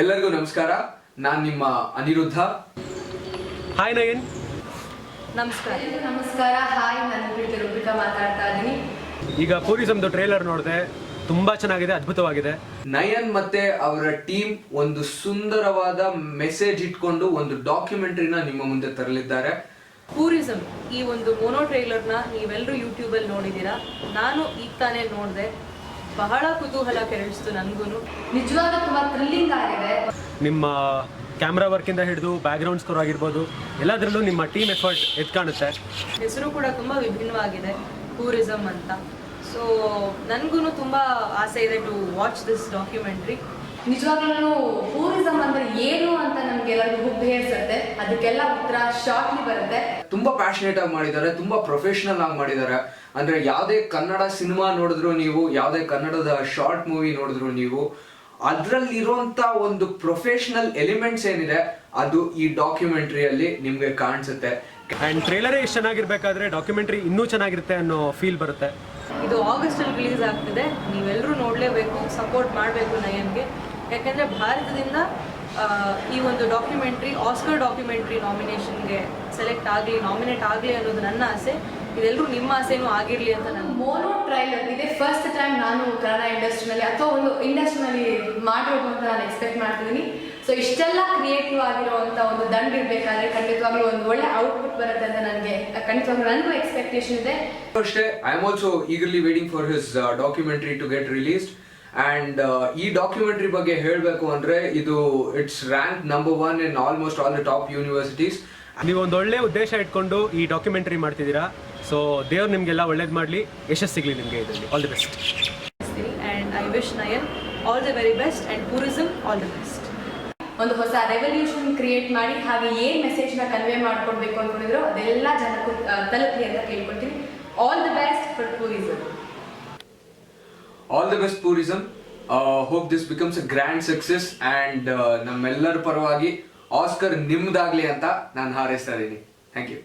ಎಲ್ಲರಿಗೂ ನಮಸ್ಕಾರ. ನಾನು ನಿಮ್ಮ ಅನಿರುದ್ಧ. ಹಾಯ್ ನಯನ್. ನಮಸ್ಕಾರ. ನಮಸ್ಕಾರ. ಹಾಯ್, ನಾನು ಪ್ರೀತಿ ರೂಪಿಕಾ ಮಾತಾಡ್ತಾ ಇದ್ದೀನಿ. ಈಗ ಟೂರಿಸಂದು ಟ್ರೇಲರ್ ನೋಡಿದೆ, ತುಂಬಾ ಚೆನ್ನಾಗಿದೆ, ಅದ್ಭುತವಾಗಿದೆ. ನಯನ್ ಮತ್ತೆ ಅವರ ಟೀಮ್ ಒಂದು ಸುಂದರವಾದ ಮೆಸೇಜ್ ಇಟ್ಕೊಂಡು ಒಂದು ಡಾಕ್ಯುಮೆಂಟರಿನ ನಿಮ್ಮ ಮುಂದೆ ತರಲಿದ್ದಾರೆ. ಟೂರಿಸಂ ಈ ಒಂದು ಮೋನೋ ಟ್ರೇಲರ್ನ ನೀವೆಲ್ಲರೂ ಯೂಟ್ಯೂಬಲ್ಲಿ ನೋಡಿದ್ದೀರಾ. ನಾನು ಈಗ ತಾನೇ ನೋಡಿದೆ, ಬಹಳ ಕುತೂಹಲ ಕೆರಳಿಸ್ತು ನನಗೂ. ನಿಜವಾಗ್ಲೂ ತುಂಬಾ ಥ್ರಿಲ್ಲಿಂಗ್ ಆಗಿದೆ. ನಿಮ್ಮ ಕ್ಯಾಮ್ರಾ ವರ್ಕಿಂದ ಹಿಡಿದು ಬ್ಯಾಕ್ಗ್ರೌಂಡ್ ಸ್ಕೋರ್ ಆಗಿರ್ಬೋದು, ಎಲ್ಲದರಲ್ಲೂ ನಿಮ್ಮ ಟೀಮ್ ಎಫರ್ಟ್ ಎದ್ದು ಕಾಣುತ್ತೆ. ಹೆಸರು ಕೂಡ ತುಂಬ ವಿಭಿನ್ನವಾಗಿದೆ, ಟೂರಿಸಂ ಅಂತ. ಸೊ ನನಗೂ ತುಂಬ ಆಸೆ ಇದೆ ಟು ವಾಚ್ ದಿಸ್ ಡಾಕ್ಯುಮೆಂಟ್ರಿ. ನಿಜವಾಗ್ಲೂ ಟೂರಿಸಂ ಅಂದ್ರೆ ಏನು ಅಂತ ನಮ್ಗೆಲ್ಲರಿಗೂ ಹುಬ್ಬು ಹೇರಿಸುತ್ತೆ. ಅದಕ್ಕೆಲ್ಲ ಉತ್ತರ ಶಾರ್ಟ್ಲಿ ಬರುತ್ತೆ. ತುಂಬಾ ಪ್ಯಾಷನೇಟ್ ಆಗಿ ಮಾಡಿದ್ದಾರೆ, ತುಂಬಾ ಪ್ರೊಫೆಷನಲ್ ಆಗಿ ಮಾಡಿದ್ದಾರೆ. ಅಂದ್ರೆ ಯಾವುದೇ ಕನ್ನಡ ಸಿನಿಮಾ ನೋಡಿದ್ರು ನೀವು, ಯಾವುದೇ ಕನ್ನಡದ ಶಾರ್ಟ್ ಮೂವಿ ನೋಡಿದ್ರು ನೀವು, ಅದ್ರಲ್ಲಿರುವಂತ ಒಂದು ಪ್ರೊಫೆಷನಲ್ ಎಲಿಮೆಂಟ್ಸ್ ಏನಿದೆ ಅದು ಈ ಡಾಕ್ಯುಮೆಂಟ್ರಿಯಲ್ಲಿ ನಿಮ್ಗೆ ಕಾಣಿಸುತ್ತೆ. ಅಂಡ್ ಟ್ರೇಲರೇ ಇಷ್ಟು ಚೆನ್ನಾಗಿರ್ಬೇಕಾದ್ರೆ ಡಾಕ್ಯುಮೆಂಟ್ರಿ ಇನ್ನೂ ಚೆನ್ನಾಗಿರುತ್ತೆ ಅನ್ನೋ ಫೀಲ್ ಬರುತ್ತೆ. ಇದು ಆಗಸ್ಟಲ್ಲಿ ರಿಲೀಸ್ ಆಗ್ತಿದೆ, ನೀವೆಲ್ಲರೂ ನೋಡಲೇಬೇಕು, ಸಪೋರ್ಟ್ ಮಾಡಬೇಕು ನಯನ್ಗೆ. ಯಾಕೆಂದರೆ ಭಾರತದಿಂದ ಈ ಒಂದು ಡಾಕ್ಯುಮೆಂಟ್ರಿ ಆಸ್ಕರ್ ಡಾಕ್ಯುಮೆಂಟ್ರಿ ನಾಮಿನೇಷನ್ಗೆ ನಾಮಿನೇಟ್ ಆಗಲಿ ಅನ್ನೋದು ನನ್ನ ಆಸೆ. ಇದೆಲ್ಲರೂ ನಿಮ್ಮ ಆಸೆನೂ ಆಗಿರಲಿ ಅಂತ. ನಾನು ಮೋನೋ ಟ್ರೈಲರ್ ಇದೆ ಫಸ್ಟ್ ಟೈಮ್ ನಾನು ಕನ್ನಡ ಇಂಡಸ್ಟ್ರಿನಲ್ಲಿ ಅಥವಾ ಒಂದು ಇಂಡಸ್ಟ್ರಿನಲ್ಲಿ ಮಾಡಿರೋದು ಅಂತ ನಾನು ಎಕ್ಸ್ಪೆಕ್ಟ್ ಮಾಡ್ತಿದ್ದೀನಿ. ಸೊ ಇಷ್ಟೆಲ್ಲ ಕ್ರಿಯೇಟಿವ್ ಆಗಿರುವಂಥ ಒಂದು ದಂಡ್ ಇರಬೇಕಾದ್ರೆ ಖಂಡಿತವಾಗ್ಲೂ ಒಂದು ಒಳ್ಳೆ ಔಟ್ಪುಟ್ ಬರುತ್ತೆ ಅಂತ ಖಂಡಿತವಾಗ್ಲೂ ನನಗೂ ಎಕ್ಸ್ಪೆಕ್ಟೇಷನ್ ಇದೆ. ಅಷ್ಟೇ, I am also eagerly waiting for his documentary to get released. And ಈ ಡಾಕ್ಯುಮೆಂಟ್ರಿ ಬಗ್ಗೆ ಹೇಳಬೇಕು ಅಂದ್ರೆ ಇದು it's rank number 1 in almost all the top universities. ನೀವು ಒಂದು ಒಳ್ಳೆ ಉದ್ದೇಶ ಇಟ್ಕೊಂಡು ಈ ಡಾಕ್ಯುಮೆಂಟ್ರಿ ಮಾಡ್ತಿದ್ದೀರಾ. ಸೊ ದೇವ್ರು ನಿಮಗೆಲ್ಲ ಒಳ್ಳೇದು ಮಾಡಲಿ, ಯಶಸ್ಸು ಸಿಗಲಿ ನಿಮಗೆ ಇದರಲ್ಲಿ. All the best. And I wish Nayan all the very best and tourism all the best. ಒಂದು ಹೊಸ ರೆವಲ್ಯೂಷನ್ ಕ್ರಿಯೇಟ್ ಮಾಡಿ ಹಾಗೆ ಏನು ಮೆಸೇಜ್ನ ಕನ್ವೆ ಮಾಡ್ಕೊಡ್ಬೇಕು ಅಂದ್ಕೊಂಡಿದ್ರು ಅದೆಲ್ಲ ಜನಕ್ಕೂ ತಲುಪಲಿ ಅಂತ ಕೇಳ್ಕೊಳ್ತೀನಿ. All the best for tourism. All the best tourism. Hope this becomes a grand success and ನಮ್ಮೆಲ್ಲರ ಪರವಾಗಿ ಆಸ್ಕರ್ ನಿಮ್ದಾಗ್ಲಿ ಅಂತ ನಾನು ಹಾರೈಸ್ತಾ ಇದ್ದೀನಿ. Thank you.